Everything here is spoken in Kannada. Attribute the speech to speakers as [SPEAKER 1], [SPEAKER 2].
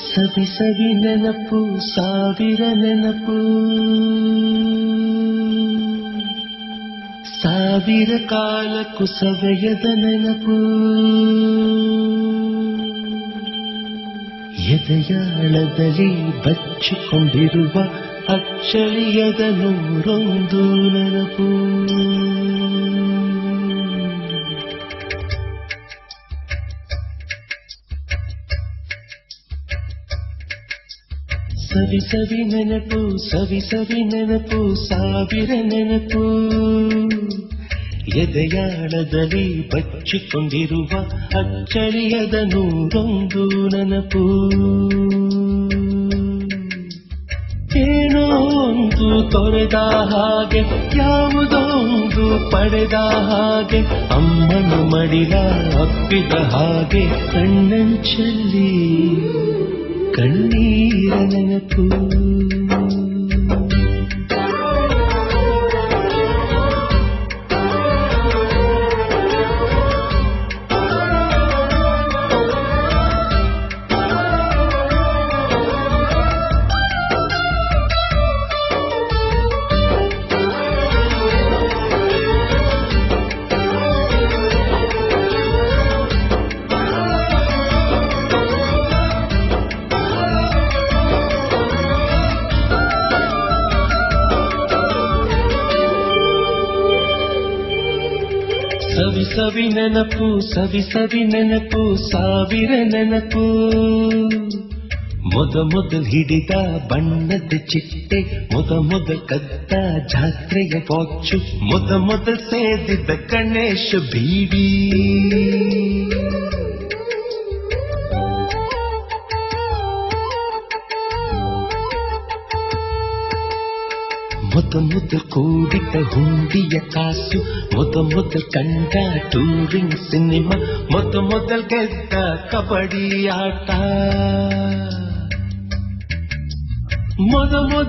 [SPEAKER 1] ಸವಿ ಸವಿ ನೆನಪು ಸಾವಿರ ನೆನಪು ಸಾವಿರ ಕಾಲಕ್ಕೂ ಸವೆಯದ ನೆನಪು ಎದೆಯಾಳದಲ್ಲಿ ಬಚ್ಚಿಕೊಂಡಿರುವ ಅಚ್ಚಳಿಯದ ನೂರೊಂದು ನೆನಪು ಸವಿ ಸವಿ ನೆನಪು ಸವಿ ಸವಿ ನೆನಪು ಸಾವಿರ ನೆನಪು ಎದೆಯಾಳದಲ್ಲಿ ಬಚ್ಚಿಕೊಂಡಿರುವ ಅಚ್ಚಳಿಯದ ನೂರೊಂದು ನೆನಪು ಏನೋ ಒಂದು ತೊರೆದ ಹಾಗೆ ಯಾವುದೋ ಒಂದು ಪಡೆದ ಹಾಗೆ ಅಮ್ಮನ ಮಡಿಲ ಅಪ್ಪಿದ ಹಾಗೆ ಕಣ್ಣಂಚಲ್ಲಿ ಕಣ್ಣೀರ ನೆನಪು ಸವಿ ಸವಿ ನೆನಪು ಸವಿ ಸವಿ ನೆನಪು ಸಾವಿರ ನೆನಪು ಮೊದಲು ಹಿಡಿದ ಬಣ್ಣದ ಚಿಟ್ಟೆ ಮೊದಲು ಕದ್ದ ಜಾತ್ರೆಯ ವಾಚು ಮೊದಲು ಸೇದಿದ್ದ ಗಣೇಶ ಬೀಡಿ ಮೊದಲು ಕೂಡಿದ ಹುಂಡಿಯ ಕಾಸು ಮೊದಲು ಕಂಡ ಟೂರಿಂಗ್ ಸಿನಿಮಾ ಮೊದಲು ಗೆದ್ದ ಕಬಡ್ಡಿ ಆಟ